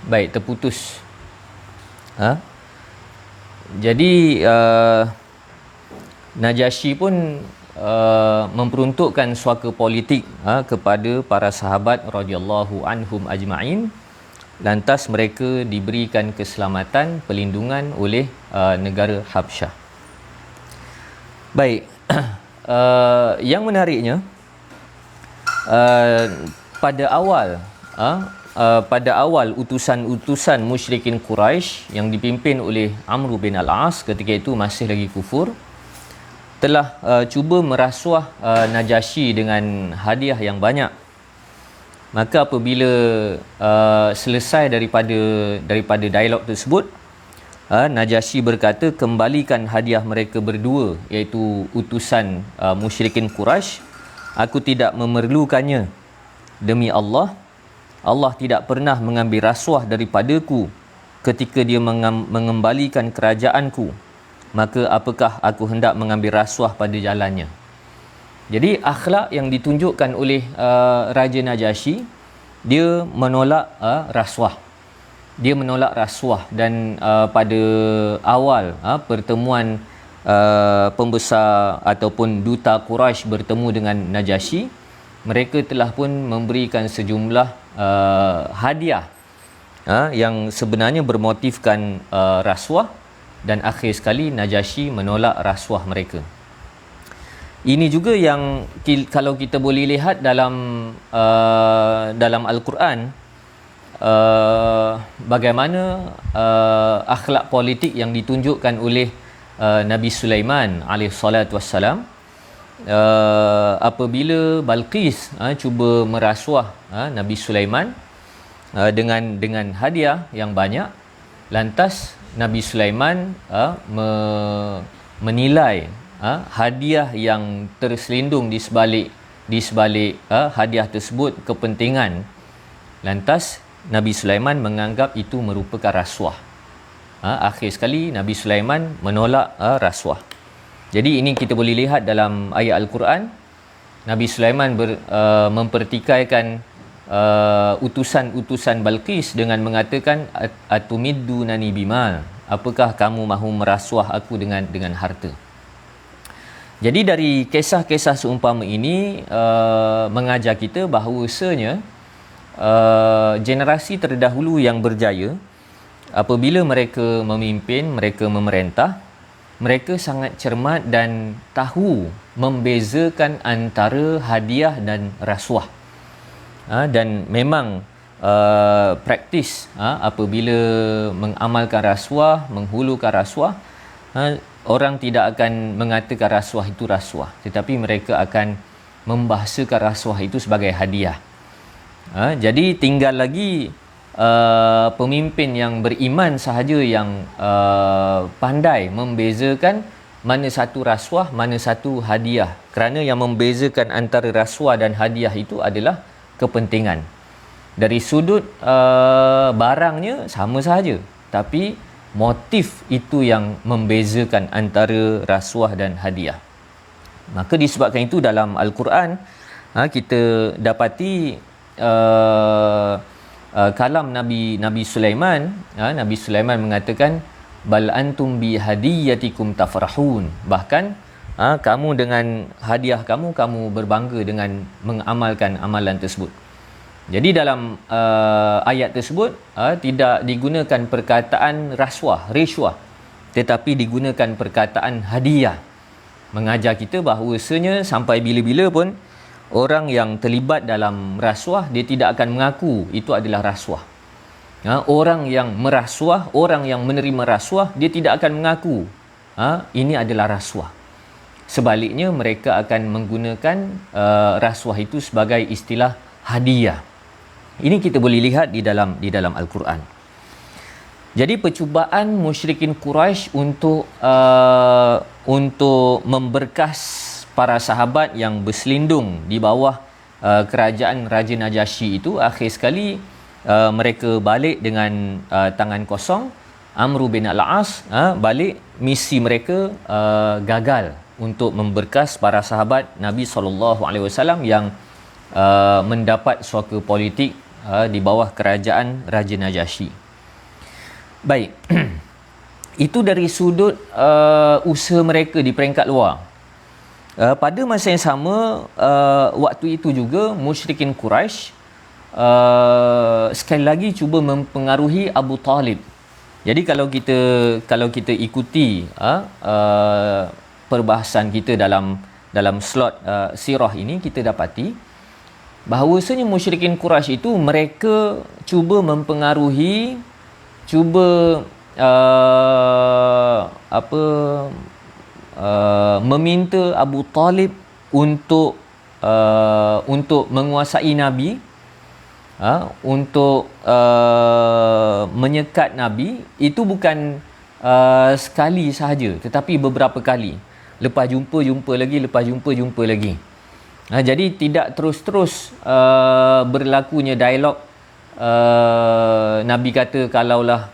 Baik, terputus. Ha? Jadi Najasyi pun memperuntukkan suaka politik kepada para sahabat radhiyallahu anhum ajma'in. Lantas mereka diberikan keselamatan, perlindungan oleh negara Habsyah. Baik. Yang menariknya, pada awal utusan musyrikin Quraisy yang dipimpin oleh Amr bin Al-As ketika itu masih lagi kufur, telah cuba merasuah Najasyi dengan hadiah yang banyak. Maka apabila selesai daripada dialog tersebut, Najasyi berkata, kembalikan hadiah mereka berdua, iaitu utusan musyrikin Quraisy. Aku tidak memerlukannya. Demi Allah, Allah tidak pernah mengambil rasuah daripadaku ketika dia mengembalikan kerajaanku. Maka apakah aku hendak mengambil rasuah pada jalannya? Jadi akhlak yang ditunjukkan oleh Raja Najasyi, dia menolak rasuah. Dia menolak rasuah. Dan pada awal pertemuan pembesar ataupun duta Quraisy bertemu dengan Najasyi, mereka telah pun memberikan sejumlah hadiah yang sebenarnya bermotifkan rasuah, dan akhir sekali Najasyi menolak rasuah mereka. Ini juga yang kalau kita boleh lihat dalam Al-Quran, bagaimana akhlak politik yang ditunjukkan oleh Nabi Sulaiman alaihi salatu wassalam apabila Balqis cuba merasuah Nabi Sulaiman dengan hadiah yang banyak. Lantas Nabi Sulaiman menilai hadiah yang terselindung di sebalik hadiah tersebut kepentingan. Lantas Nabi Sulaiman menganggap itu merupakan rasuah. Akhir sekali Nabi Sulaiman menolak rasuah. Jadi ini kita boleh lihat dalam ayat Al-Quran, Nabi Sulaiman mempertikaikan utusan Balqis dengan mengatakan, atumiddunani bimal, apakah kamu mahu merasuah aku dengan harta? Jadi dari kisah-kisah seumpama ini mengajar kita bahawasanya generasi terdahulu yang berjaya, apabila mereka memimpin, mereka memerintah, mereka sangat cermat dan tahu membezakan antara hadiah dan rasuah. Dan memang praktis apabila mengamalkan rasuah, menghulukan rasuah, orang tidak akan mengatakan rasuah itu rasuah, tetapi mereka akan membahasakan rasuah itu sebagai hadiah. Jadi tinggal lagi pemimpin yang beriman sahaja yang pandai membezakan mana satu rasuah, mana satu hadiah. Kerana yang membezakan antara rasuah dan hadiah itu adalah kepentingan. Dari sudut barangnya sama sahaja, tapi motif itu yang membezakan antara rasuah dan hadiah. Maka disebabkan itu dalam Al-Quran kita dapati kalam Nabi Sulaiman. Nabi Sulaiman mengatakan, bal antum bi hadiyatikum tafrahun, bahkan kamu dengan hadiah kamu berbangga dengan mengamalkan amalan tersebut. Jadi dalam ayat tersebut tidak digunakan perkataan rishwah, tetapi digunakan perkataan hadiah, mengajar kita bahawasanya sampai bila-bila pun orang yang terlibat dalam rasuah, dia tidak akan mengaku itu adalah rasuah. Orang yang merasuah, orang yang menerima rasuah, dia tidak akan mengaku ini adalah rasuah. Sebaliknya mereka akan menggunakan rasuah itu sebagai istilah hadiah. Ini kita boleh lihat di dalam Al-Quran. Jadi percubaan musyrikin Quraisy untuk memberkas para sahabat yang berselindung di bawah kerajaan Raja Najasyi itu, akhir sekali mereka balik dengan tangan kosong. Amr bin Al-As balik, misi mereka gagal untuk memberkas para sahabat Nabi SAW yang mendapat suaka politik di bawah kerajaan Raja Najasyi. Baik. Itu dari sudut usaha mereka di peringkat luar. Pada masa yang sama, waktu itu juga musyrikin Quraisy sekali lagi cuba mempengaruhi Abu Talib. Jadi kalau kita ikuti perbahasan kita dalam slot sirah ini, kita dapati bahawasanya musyrikin Quraisy itu mereka cuba mempengaruhi, cuba meminta Abu Talib untuk menguasai Nabi, untuk menyekat Nabi. Itu bukan sekali sahaja, tetapi beberapa kali. Lepas jumpa lagi, lepas jumpa lagi. Jadi tidak terus-terus berlakunya dialog. Nabi kata, kalaulah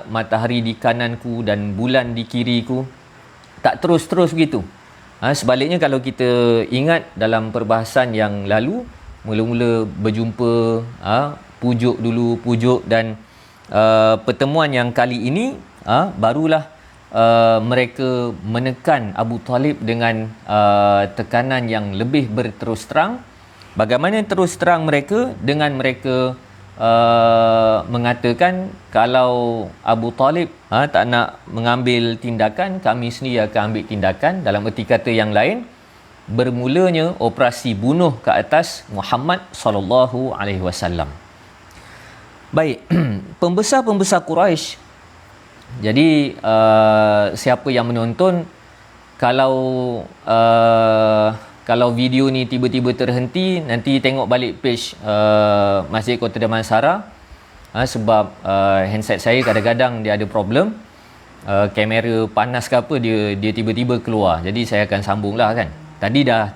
matahari di kananku dan bulan di kiriku. Tak terus-terus begitu. Sebaliknya, kalau kita ingat dalam perbahasan yang lalu, mula-mula berjumpa, pujuk dulu, pujuk, dan pertemuan yang kali ini barulah mereka menekan Abu Talib dengan tekanan yang lebih berterus terang. Bagaimana terus terang mereka? Dengan mereka mengatakan, kalau Abu Talib tak nak mengambil tindakan, kami sendiri akan ambil tindakan. Dalam erti kata yang lain, bermulanya operasi bunuh ke atas Muhammad sallallahu alaihi wasallam. Baik, pembesar-pembesar Quraisy. Jadi siapa yang menonton, kalau video ni tiba-tiba terhenti, nanti tengok balik page Masjid Kota Damansara, sebab handset saya kadang-kadang dia ada problem, kamera panas ke apa, dia tiba-tiba keluar. Jadi saya akan sambung lah kan. Tadi dah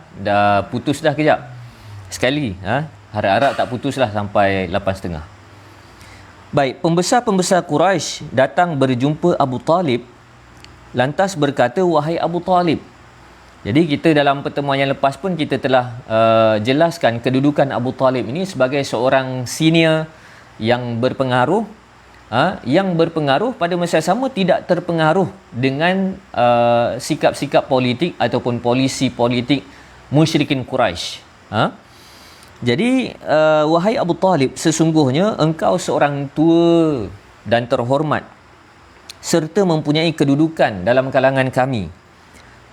putus dah kejap sekali, harap-harap tak putus lah sampai 8.30. Baik, pembesar-pembesar Quraisy datang berjumpa Abu Talib, lantas berkata, wahai Abu Talib. Jadi kita dalam pertemuan yang lepas pun kita telah jelaskan kedudukan Abu Talib ini sebagai seorang senior yang berpengaruh, yang berpengaruh pada masa sama tidak terpengaruh dengan sikap-sikap politik ataupun polisi politik musyrikin Quraisy. Jadi wahai Abu Talib, sesungguhnya engkau seorang tua dan terhormat serta mempunyai kedudukan dalam kalangan kami.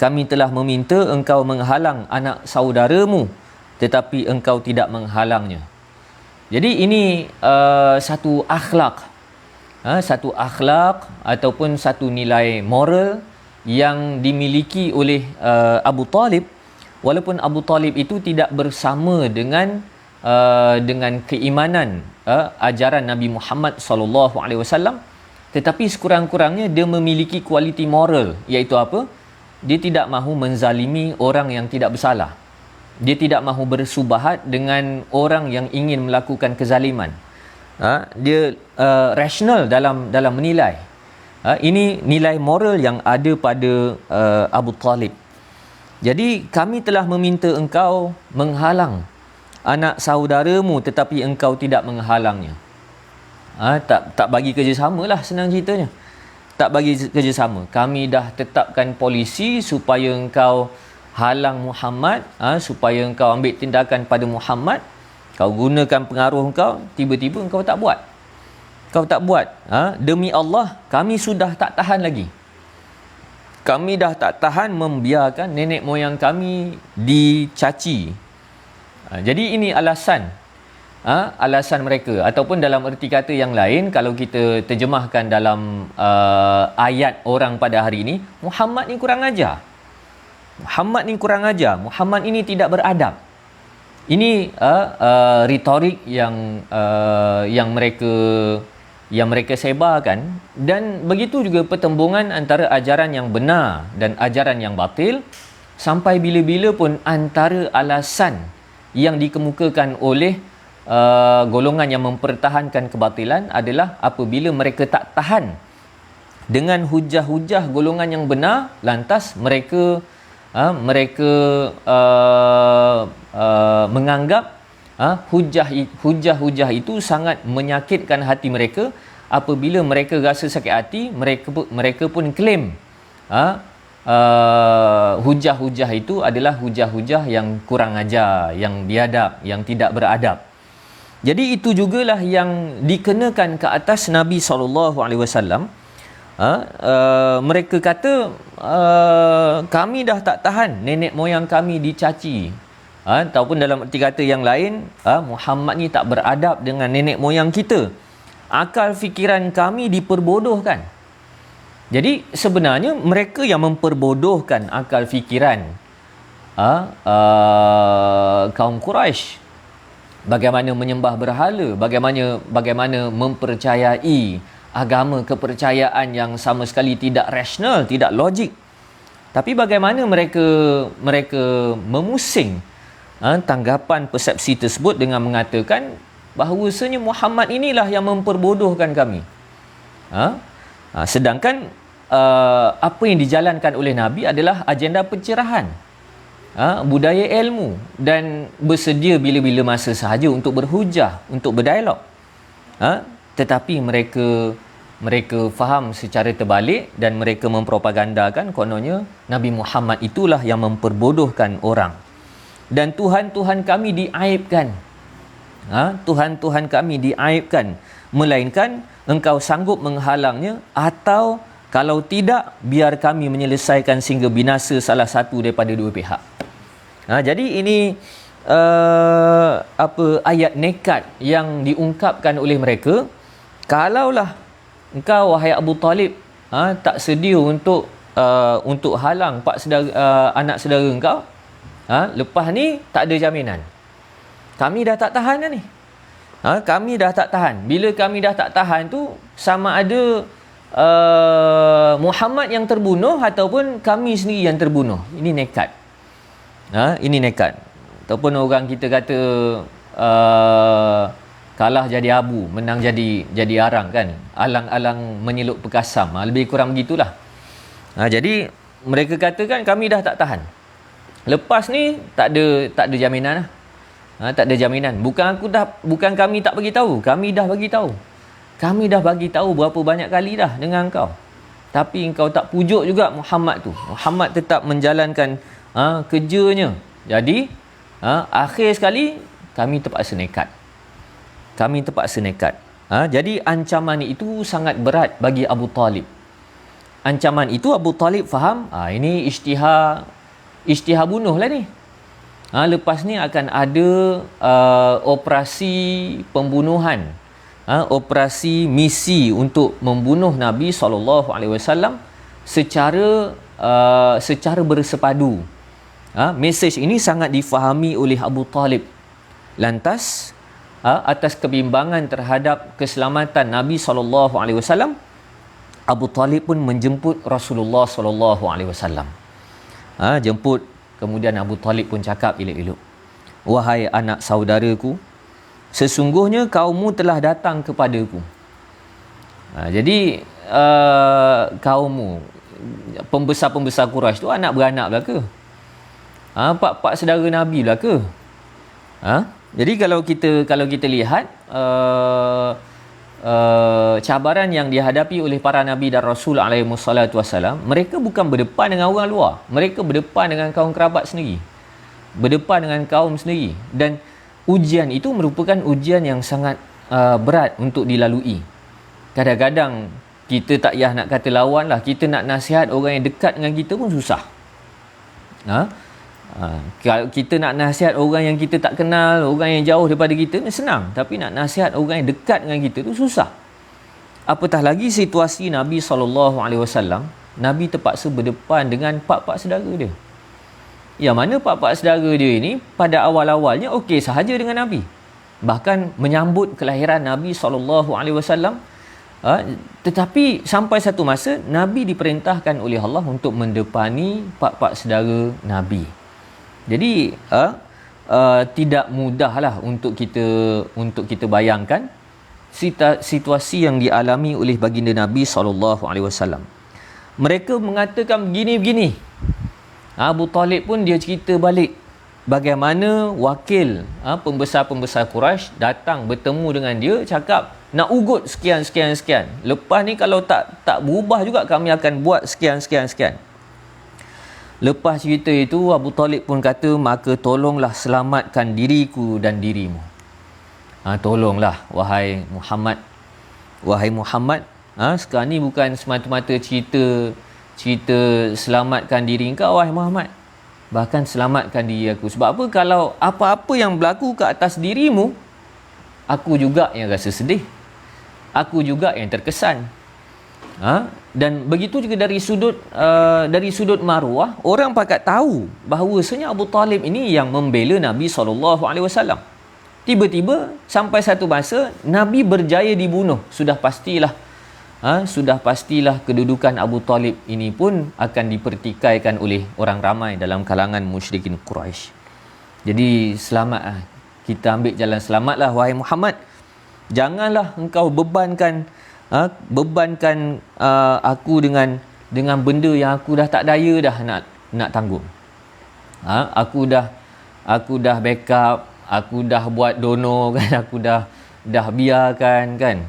Kami telah meminta engkau menghalang anak saudaramu, tetapi engkau tidak menghalangnya. Jadi ini satu akhlak, satu akhlak ataupun satu nilai moral yang dimiliki oleh Abu Talib. Walaupun Abu Talib itu tidak bersama dengan keimanan ajaran Nabi Muhammad sallallahu alaihi wasallam, tetapi sekurang-kurangnya dia memiliki kualiti moral, iaitu apa? Dia tidak mahu menzalimi orang yang tidak bersalah. Dia tidak mahu bersubahat dengan orang yang ingin melakukan kezaliman. Dia rasional dalam menilai. Ini nilai moral yang ada pada Abu Talib. Jadi kami telah meminta engkau menghalang anak saudaramu, tetapi engkau tidak menghalangnya. Tak bagi kerjasama lah, senang ceritanya. Tak bagi kerjasama. Kami dah tetapkan polisi supaya engkau halang Muhammad, supaya engkau ambil tindakan pada Muhammad. Kau gunakan pengaruh engkau, tiba-tiba engkau tak buat. Kau tak buat. Demi Allah, kami sudah tak tahan lagi. Kami dah tak tahan membiarkan nenek moyang kami dicaci. Jadi ini alasan mereka, ataupun dalam erti kata yang lain, kalau kita terjemahkan dalam ayat orang pada hari ini, Muhammad ni kurang ajar. Muhammad ni kurang ajar. Muhammad ini tidak beradab. Ini retorik yang mereka sebarkan, dan begitu juga pertembungan antara ajaran yang benar dan ajaran yang batil, sampai bila-bila pun antara alasan yang dikemukakan oleh golongan yang mempertahankan kebatilan adalah apabila mereka tak tahan dengan hujah-hujah golongan yang benar, lantas mereka menganggap hujah-hujah itu sangat menyakitkan hati mereka. Apabila mereka rasa sakit hati, mereka pun claim hujah-hujah itu adalah hujah-hujah yang kurang ajar, yang biadab, yang tidak beradab. Jadi itu jugalah yang dikenakan ke atas Nabi SAW. Mereka kata, kami dah tak tahan nenek moyang kami dicaci. Ataupun dalam erti kata yang lain, Muhammad ni tak beradab dengan nenek moyang kita. Akal fikiran kami diperbodohkan. Jadi sebenarnya mereka yang memperbodohkan akal fikiran kaum Quraisy. Bagaimana menyembah berhala, bagaimana mempercayai agama kepercayaan yang sama sekali tidak rasional, tidak logik. Tapi bagaimana mereka memusing tanggapan persepsi tersebut dengan mengatakan bahawasanya Muhammad inilah yang memperbodohkan kami. Sedangkan apa yang dijalankan oleh Nabi adalah agenda pencerahan, budaya ilmu, dan bersedia bila-bila masa sahaja untuk berhujah, untuk berdialog. Tetapi mereka faham secara terbalik dan mereka mempropagandakan kononnya Nabi Muhammad itulah yang memperbodohkan orang. Dan Tuhan-Tuhan kami diaibkan. Tuhan-Tuhan kami diaibkan, melainkan engkau sanggup menghalangnya, atau kalau tidak, biar kami menyelesaikan sehingga binasa salah satu daripada dua pihak. Jadi ini ayat nekat yang diungkapkan oleh mereka. Kalaulah engkau, wahai Abu Talib, tak sedia untuk halang anak saudara engkau, lepas ni tak ada jaminan. Kami dah tak tahan dah ni. Kami dah tak tahan. Bila kami dah tak tahan tu, sama ada Muhammad yang terbunuh ataupun kami sendiri yang terbunuh. Ini nekat. Ini nekat. Ataupun orang kita kata kalah jadi abu, menang jadi arang kan. Alang-alang menyeluk pekasam. Lebih kurang begitulah. Jadi mereka katakan kami dah tak tahan. Lepas ni tak ada jaminan lah. Tak ada jaminan. Bukan kami tak bagi tahu. Kami dah bagi tahu. Kami dah bagi tahu berapa banyak kali dah dengan engkau. Tapi engkau tak pujuk juga Muhammad tu. Muhammad tetap menjalankan kerjanya. Jadi akhir sekali kami terpaksa nekat. Jadi ancaman itu sangat berat bagi Abu Talib. Ancaman itu Abu Talib faham, ini isytihar bunuh lah ni. Lepas ni akan ada operasi pembunuhan, operasi misi untuk membunuh Nabi SAW secara bersepadu. Mesej ini sangat difahami oleh Abu Talib. Lantas atas kebimbangan terhadap keselamatan Nabi SAW, Abu Talib pun menjemput Rasulullah SAW. Jemput. Kemudian Abu Talib pun cakap elok-elok, wahai anak saudaraku, sesungguhnya kaummu telah datang kepadaku. Jadi kaummu, pembesar-pembesar Quraisy tu anak beranak lah ke? Pak saudara Nabi lah ke? Jadi kalau kita lihat cabaran yang dihadapi oleh para Nabi dan Rasul alaihissalam, mereka bukan berdepan dengan orang luar. Mereka berdepan dengan kaum kerabat sendiri. Berdepan dengan kaum sendiri. Dan ujian itu merupakan ujian yang sangat berat untuk dilalui. Kadang-kadang kita tak payah nak kata lawan lah. Kita nak nasihat orang yang dekat dengan kita pun susah. Kalau kita nak nasihat orang yang kita tak kenal, orang yang jauh daripada kita, senang. Tapi nak nasihat orang yang dekat dengan kita tu susah. Apatah lagi situasi Nabi SAW, Nabi terpaksa berdepan dengan pak-pak saudara dia. Yang mana pak-pak saudara dia ini pada awal-awalnya okey sahaja dengan Nabi. Bahkan menyambut kelahiran Nabi SAW. Tetapi sampai satu masa Nabi diperintahkan oleh Allah untuk mendepani pak-pak saudara Nabi. Jadi tidak mudahlah untuk kita bayangkan situasi yang dialami oleh baginda Nabi SAW. Mereka mengatakan begini-begini. Abu Talib pun dia cerita balik. bagaimana wakil pembesar-pembesar Quraisy datang bertemu dengan dia, cakap nak ugut sekian. Lepas ni kalau tak berubah juga, kami akan buat sekian. Lepas cerita itu, Abu Talib pun kata, maka tolonglah selamatkan diriku dan dirimu. Tolonglah wahai Muhammad. Sekarang ni bukan semata-mata cerita selamatkan diri kau wahai Muhammad, bahkan selamatkan diri aku. Sebab apa? Kalau apa-apa yang berlaku ke atas dirimu, aku juga yang rasa sedih, aku juga yang terkesan. Dan begitu juga dari sudut maruah, orang pakat tahu bahawasanya Abu Talib ini yang membela Nabi SAW. Tiba-tiba sampai satu masa Nabi berjaya dibunuh, sudah pastilah kedudukan Abu Talib ini pun akan dipertikaikan oleh orang ramai dalam kalangan musyrikin Quraisy. Jadi selamatlah, kita ambil jalan selamatlah wahai Muhammad. Janganlah engkau bebankan aku dengan benda yang aku dah tak daya dah nak tanggung. Aku dah backup, aku dah buat donor kan, aku dah biarkan kan.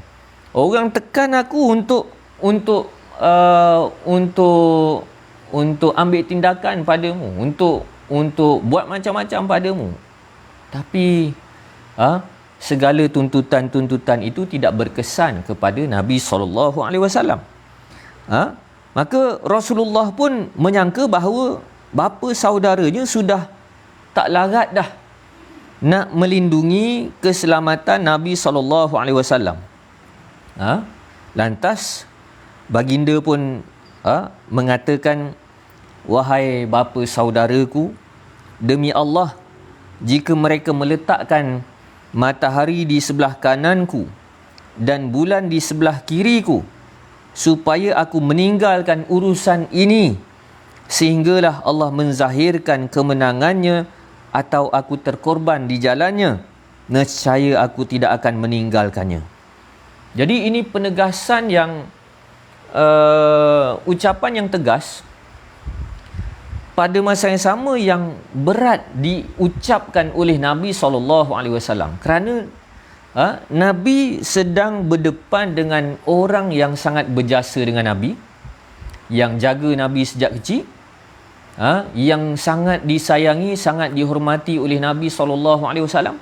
Orang tekan aku untuk ambil tindakan padamu, untuk buat macam-macam padamu. Tapi segala tuntutan itu tidak berkesan kepada Nabi SAW. Maka Rasulullah pun menyangka bahawa bapa saudaranya sudah tak larat dah nak melindungi keselamatan Nabi SAW. Lantas baginda pun mengatakan, wahai bapa saudaraku, demi Allah, jika mereka meletakkan matahari di sebelah kananku dan bulan di sebelah kiriku, supaya aku meninggalkan urusan ini sehinggalah Allah menzahirkan kemenangannya atau aku terkorban di jalannya, nescaya aku tidak akan meninggalkannya. Jadi ini penegasan yang ucapan yang tegas pada masa yang sama yang berat diucapkan oleh Nabi SAW, kerana Nabi sedang berdepan dengan orang yang sangat berjasa dengan Nabi, yang jaga Nabi sejak kecil, yang sangat disayangi, sangat dihormati oleh Nabi SAW.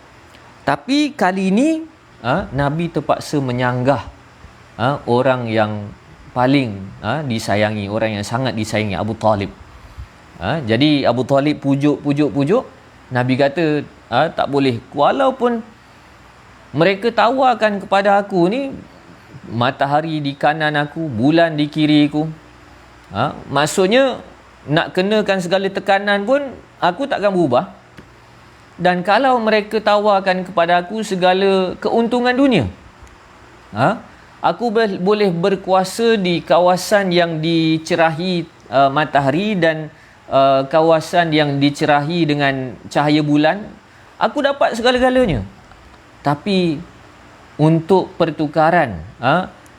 Tapi kali ini Nabi terpaksa menyanggah orang yang paling disayangi, orang yang sangat disayangi, Abu Talib. Jadi Abu Talib pujuk. Nabi kata, tak boleh, walaupun mereka tawarkan kepada aku ni matahari di kanan aku, bulan di kiri aku, maksudnya nak kenakan segala tekanan pun aku takkan berubah. Dan kalau mereka tawarkan kepada aku segala keuntungan dunia, aku boleh berkuasa di kawasan yang dicerahi matahari dan kawasan yang dicerahi dengan cahaya bulan, aku dapat segala-galanya. Tapi untuk pertukaran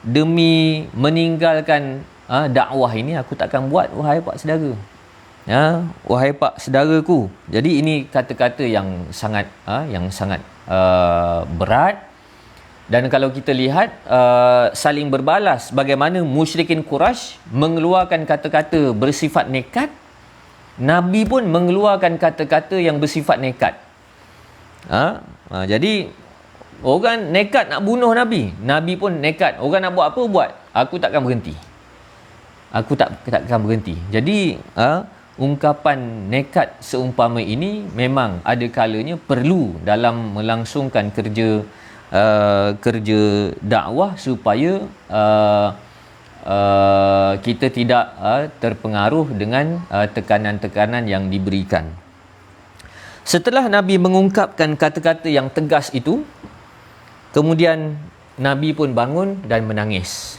demi meninggalkan dakwah ini, aku takkan buat, wahai pak saudara. Wahai pak saudaraku. Jadi ini kata-kata yang sangat berat. Dan kalau kita lihat saling berbalas, bagaimana musyrikin Quraisy mengeluarkan kata-kata bersifat nekat, Nabi pun mengeluarkan kata-kata yang bersifat nekat. Jadi orang nekat nak bunuh Nabi, Nabi pun nekat. Orang nak buat apa, buat. Aku takkan berhenti. Jadi ungkapan nekat seumpama ini memang ada kalanya perlu dalam melangsungkan kerja dakwah, supaya kita tidak terpengaruh dengan tekanan-tekanan yang diberikan. Setelah Nabi mengungkapkan kata-kata yang tegas itu, kemudian Nabi pun bangun dan menangis.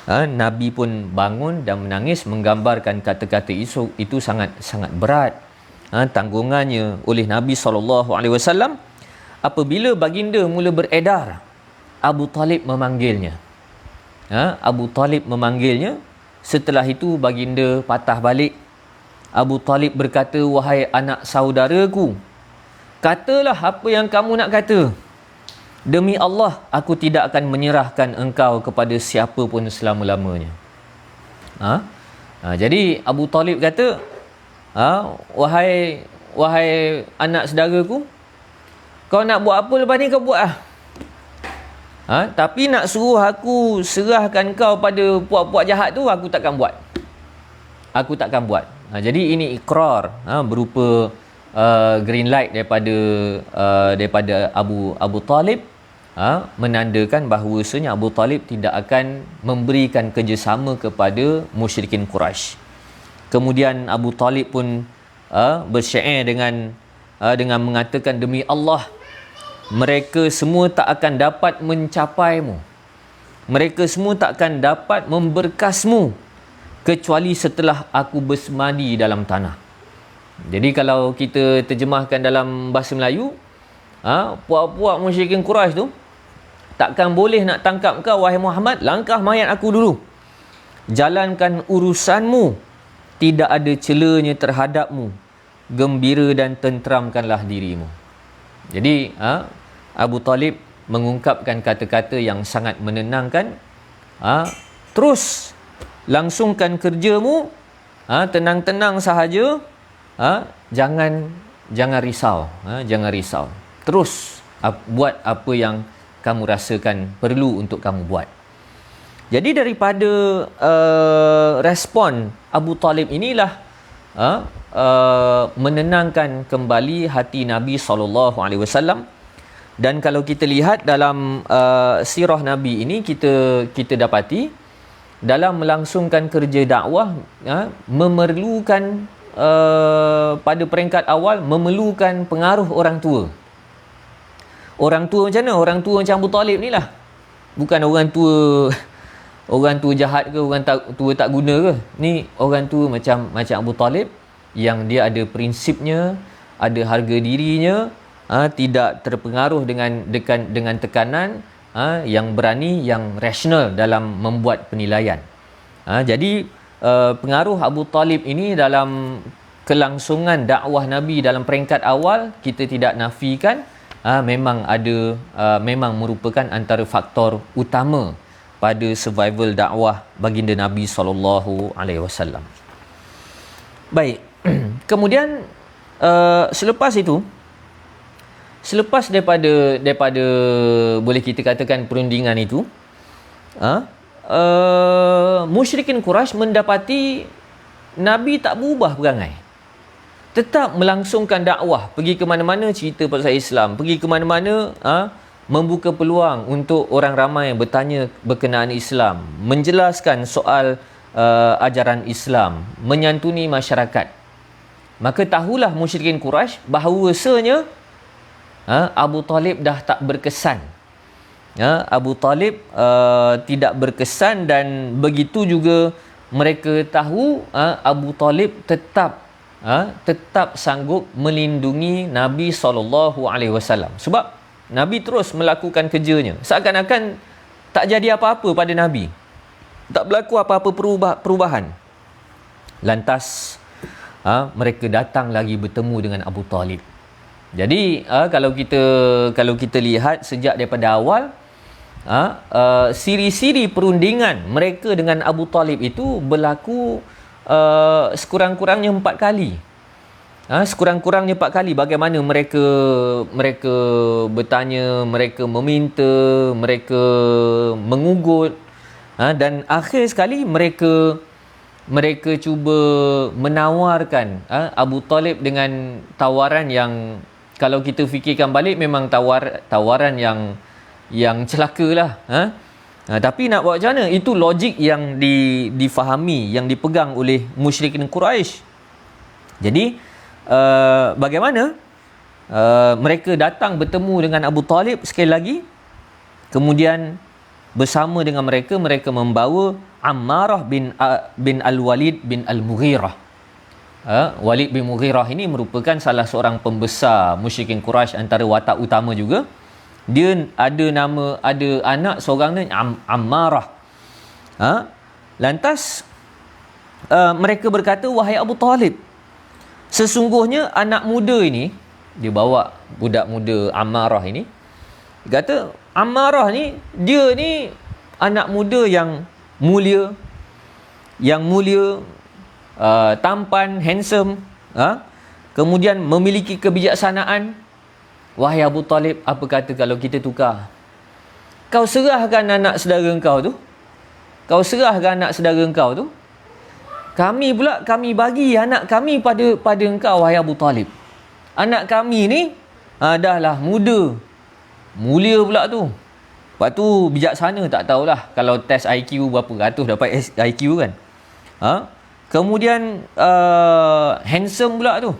Nabi pun bangun dan menangis, menggambarkan kata-kata itu sangat berat tanggungannya oleh Nabi SAW. Apabila baginda mula beredar, Abu Talib memanggilnya. Setelah itu baginda patah balik Abu Talib berkata, wahai anak saudaraku, katalah apa yang kamu nak kata. Demi Allah, aku tidak akan menyerahkan engkau kepada siapa pun selama-lamanya. Jadi Abu Talib kata, wahai anak saudaraku, kau nak buat apa lepas ni kau buat lah. Tapi nak suruh aku serahkan kau pada puak-puak jahat tu, aku takkan buat. Aku takkan buat. Jadi ini ikrar, berupa green light daripada Abu Talib, menandakan bahawasanya Abu Talib tidak akan memberikan kerjasama kepada musyrikin Quraisy. Kemudian Abu Talib pun bersyair dengan mengatakan, demi Allah, mereka semua tak akan dapat mencapaimu. Mereka semua tak akan dapat memberkasmu kecuali setelah aku bersemadi dalam tanah. Jadi kalau kita terjemahkan dalam bahasa Melayu, puak-puak musyrikin Quraisy tu takkan boleh nak tangkap kau, wahai Muhammad. Langkah mayat aku dulu. Jalankan urusanmu, tidak ada celanya terhadapmu. Gembira dan tenteramkanlah dirimu. Jadi Abu Talib mengungkapkan kata-kata yang sangat menenangkan. Terus langsungkan kerjamu, tenang-tenang sahaja, jangan risau, jangan risau. Terus buat apa yang kamu rasakan perlu untuk kamu buat. Jadi daripada respon Abu Talib inilah menenangkan kembali hati Nabi SAW. Dan kalau kita lihat dalam sirah Nabi ini, kita dapati dalam melangsungkan kerja dakwah, memerlukan pada peringkat awal memerlukan pengaruh orang tua. Orang tua macam mana? Orang tua macam Abu Talib ni lah. Bukan orang tua jahat ke, orang tua tak guna ke. Ni orang tua macam Abu Talib, yang dia ada prinsipnya, ada harga dirinya, tidak terpengaruh dengan tekanan, yang berani, yang rasional dalam membuat penilaian. Jadi pengaruh Abu Talib ini dalam kelangsungan dakwah Nabi dalam peringkat awal, kita tidak nafikan, memang merupakan antara faktor utama pada survival dakwah baginda Nabi SAW. Baik. Kemudian selepas daripada boleh kita katakan perundingan itu, musyrikin Quraisy mendapati Nabi tak berubah perangai, tetap melangsungkan dakwah, pergi ke mana-mana cerita pasal Islam, pergi ke mana-mana membuka peluang untuk orang ramai bertanya berkenaan Islam, menjelaskan soal ajaran Islam, menyantuni masyarakat. Maka tahulah musyrikin Quraisy bahawasanya Abu Talib dah tak berkesan. Abu Talib tidak berkesan, dan begitu juga mereka tahu Abu Talib tetap sanggup melindungi Nabi SAW. Sebab Nabi terus melakukan kerjanya. Seakan-akan tak jadi apa-apa pada Nabi. Tak berlaku apa-apa perubahan. Lantas mereka datang lagi bertemu dengan Abu Talib. Jadi kalau kita lihat sejak daripada awal, siri-siri perundingan mereka dengan Abu Talib itu berlaku sekurang-kurangnya 4 kali. Sekurang-kurangnya 4 kali bagaimana mereka bertanya, mereka meminta, mereka mengugut, dan akhir sekali mereka cuba menawarkan Abu Talib dengan tawaran yang, kalau kita fikirkan balik, memang tawaran yang celakalah. Tapi nak buat macam mana? Itu logik yang difahami, yang dipegang oleh musyrikin Quraisy. Jadi bagaimana mereka datang bertemu dengan Abu Talib sekali lagi, kemudian bersama dengan mereka membawa Ammarah bin Al-Walid bin Al-Mughirah. Walid bin Mughirah ini merupakan salah seorang pembesar musyrikin Quraisy, antara watak utama juga. Dia ada anak seorang ni Ammarah. Lantas mereka berkata, wahai Abu Talib, Sesungguhnya anak muda ini, dia bawa budak muda Ammarah ini, dia kata Ammarah ni, dia ni anak muda yang mulia, tampan, handsome, kemudian memiliki kebijaksanaan. Wahai Abu Talib, apa kata kalau kita tukar? Kau serahkan anak saudara engkau tu, kami pula, kami bagi anak kami pada engkau, wahai Abu Talib. Anak kami ni dahlah muda, mulia pula tu. Lepas tu bijaksana tak tahulah, kalau test IQ berapa ratus dapat IQ kan. Kemudian handsome pula tu.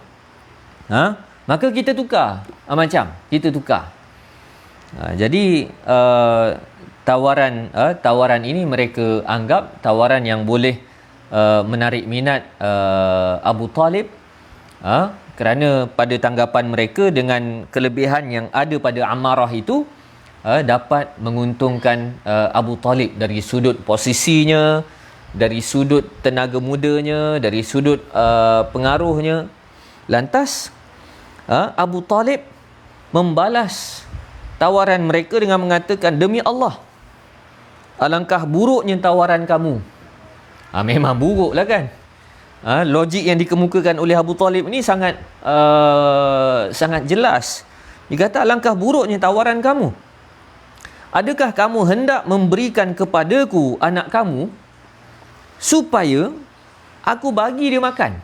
Maka kita tukar. Kita tukar. Jadi tawaran ini mereka anggap tawaran yang boleh menarik minat Abu Talib, kerana pada tanggapan mereka dengan kelebihan yang ada pada Ammarah itu dapat menguntungkan Abu Talib dari sudut posisinya, dari sudut tenaga mudanya, dari sudut pengaruhnya. Lantas Abu Talib membalas tawaran mereka dengan mengatakan, demi Allah, alangkah buruknya tawaran kamu. Memang buruk lah kan. Logik yang dikemukakan oleh Abu Talib ni sangat jelas. Dia kata, alangkah buruknya tawaran kamu. Adakah kamu hendak memberikan kepadaku anak kamu supaya aku bagi dia makan?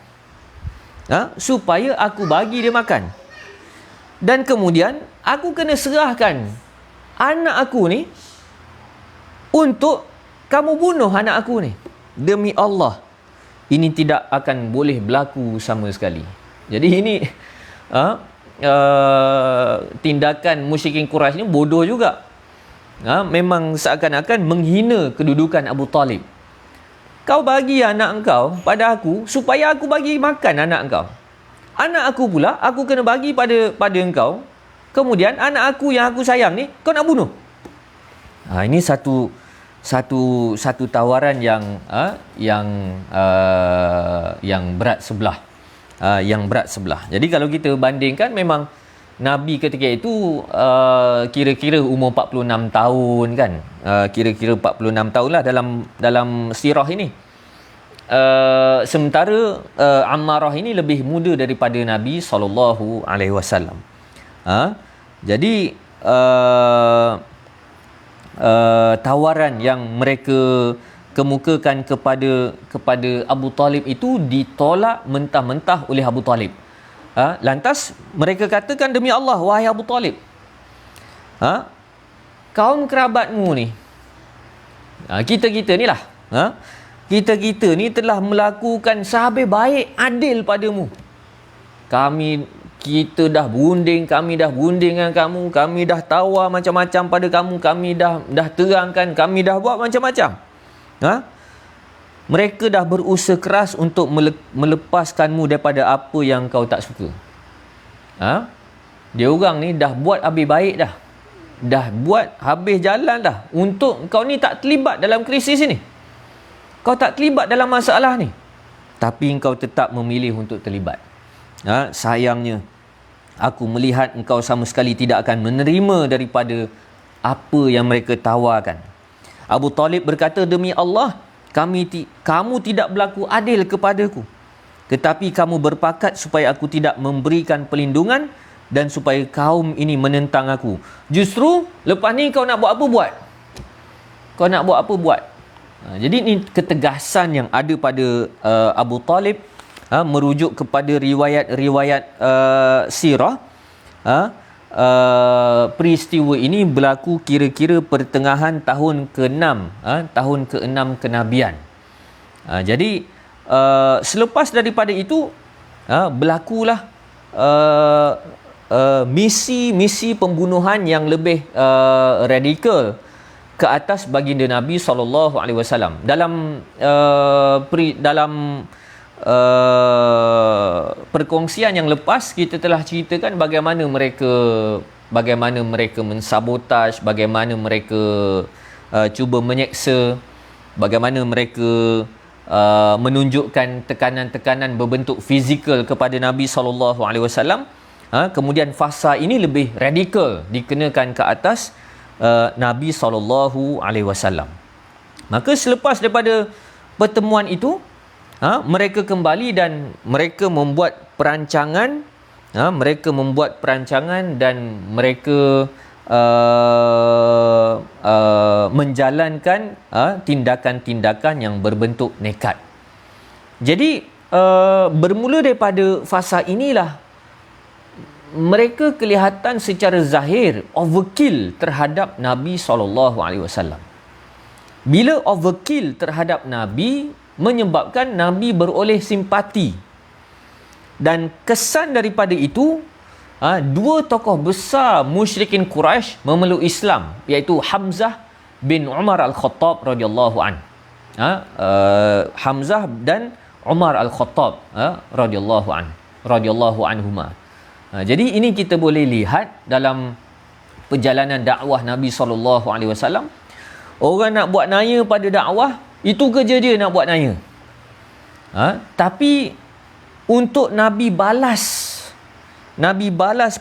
Supaya aku bagi dia makan. Dan kemudian aku kena serahkan anak aku ni untuk kamu bunuh anak aku ni. Demi Allah, ini tidak akan boleh berlaku sama sekali. Jadi ini tindakan musyrikin Quraisy ni bodoh juga. Memang seakan-akan menghina kedudukan Abu Talib. Kau bagi anak engkau pada aku supaya aku bagi makan anak engkau. Anak aku pula aku kena bagi pada engkau. Kemudian anak aku yang aku sayang ni kau nak bunuh. Ini satu tawaran yang berat sebelah. Jadi kalau kita bandingkan, memang Nabi ketika itu kira-kira umur 46 tahun kan. Kira-kira 46 tahun lah dalam sirah ini. Sementara Ammarah ini lebih muda daripada Nabi SAW. Jadi tawaran yang mereka kemukakan kepada Abu Talib itu ditolak mentah-mentah oleh Abu Talib. Lantas mereka katakan, demi Allah, wahai Abu Talib, kaum kerabatmu ni, kita ni lah, kita ni telah melakukan sehabis baik adil padamu. Kita dah berunding dengan kamu, kami dah tawar macam-macam pada kamu, kami dah terangkan, kami dah buat macam-macam. Mereka dah berusaha keras untuk melepaskanmu daripada apa yang kau tak suka. Dia orang ni dah buat habis baik dah. Dah buat habis jalan dah untuk kau ni tak terlibat dalam krisis ni. Kau tak terlibat dalam masalah ni. Tapi engkau tetap memilih untuk terlibat. Sayangnya, aku melihat engkau sama sekali tidak akan menerima daripada apa yang mereka tawarkan. Abu Talib berkata, demi Allah, kamu tidak berlaku adil kepadaku. Tetapi kamu berpakat supaya aku tidak memberikan perlindungan dan supaya kaum ini menentang aku. Justru lepas ni kau nak buat apa buat. Jadi ini ketegasan yang ada pada Abu Talib, merujuk kepada riwayat-riwayat sirah. Peristiwa ini berlaku kira-kira pertengahan tahun ke-6 kenabian. Jadi selepas daripada itu berlakulah misi pembunuhan yang lebih radikal ke atas baginda Nabi SAW. Dalam perkongsian yang lepas kita telah ceritakan bagaimana mereka mensabotaj, bagaimana mereka cuba menyeksa, bagaimana mereka menunjukkan tekanan-tekanan berbentuk fizikal kepada Nabi SAW. Kemudian fasa ini lebih radikal dikenakan ke atas Nabi SAW. Maka selepas daripada pertemuan itu, mereka kembali dan mereka membuat perancangan. Mereka membuat perancangan dan mereka menjalankan tindakan-tindakan yang berbentuk nekat. Jadi bermula daripada fasa inilah mereka kelihatan secara zahir overkill terhadap Nabi SAW. Bila overkill terhadap Nabi, menyebabkan Nabi beroleh simpati. Dan kesan daripada itu, dua tokoh besar musyrikin Quraisy memeluk Islam, iaitu Hamzah bin Umar Al-Khattab radhiyallahu an. Hamzah dan Umar Al-Khattab radhiyallahu anhuma. Jadi ini kita boleh lihat dalam perjalanan dakwah Nabi SAW. Orang nak buat naya pada dakwah, itu kerja dia nak buat naya. Tapi untuk Nabi balas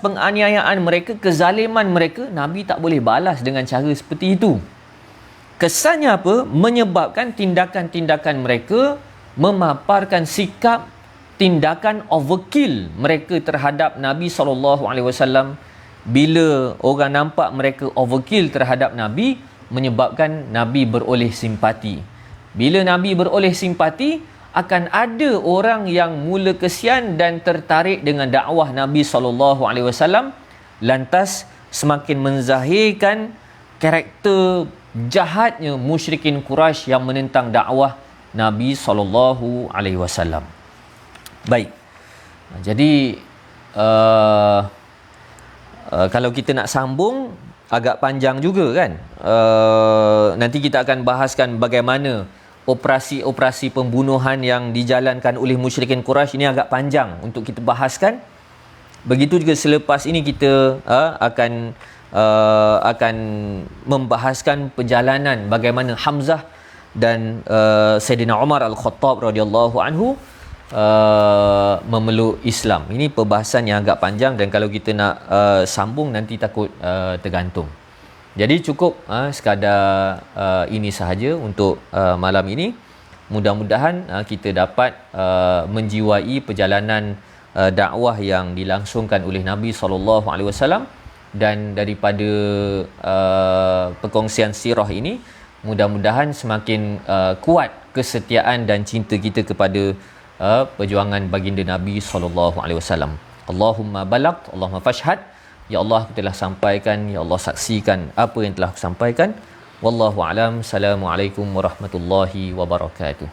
penganiayaan mereka, kezaliman mereka, Nabi tak boleh balas dengan cara seperti itu. Kesannya apa? Menyebabkan tindakan-tindakan mereka memaparkan sikap tindakan overkill mereka terhadap Nabi SAW. Bila orang nampak mereka overkill terhadap Nabi, menyebabkan Nabi beroleh simpati. Bila Nabi beroleh simpati, akan ada orang yang mula kesian dan tertarik dengan dakwah Nabi SAW, lantas semakin menzahirkan karakter jahatnya musyrikin Quraisy yang menentang dakwah Nabi SAW. Baik. Jadi kalau kita nak sambung agak panjang juga kan. Nanti kita akan bahaskan bagaimana operasi-operasi pembunuhan yang dijalankan oleh musyrikin Quraisy. Ini agak panjang untuk kita bahaskan. Begitu juga selepas ini kita akan membahaskan perjalanan bagaimana Hamzah dan Sayyidina Umar Al-Khattab radhiyallahu anhu memeluk Islam. Ini perbahasan yang agak panjang dan kalau kita nak sambung nanti takut tergantung. Jadi cukup sekadar ini sahaja untuk malam ini. Mudah-mudahan kita dapat menjiwai perjalanan dakwah yang dilangsungkan oleh Nabi SAW, dan daripada perkongsian sirah ini mudah-mudahan semakin kuat kesetiaan dan cinta kita kepada perjuangan baginda Nabi SAW. Allahumma balagh, Allahumma fashhad. Ya Allah, aku telah sampaikan, ya Allah saksikan apa yang telah aku sampaikan. Wallahu alam. Assalamualaikum warahmatullahi wabarakatuh.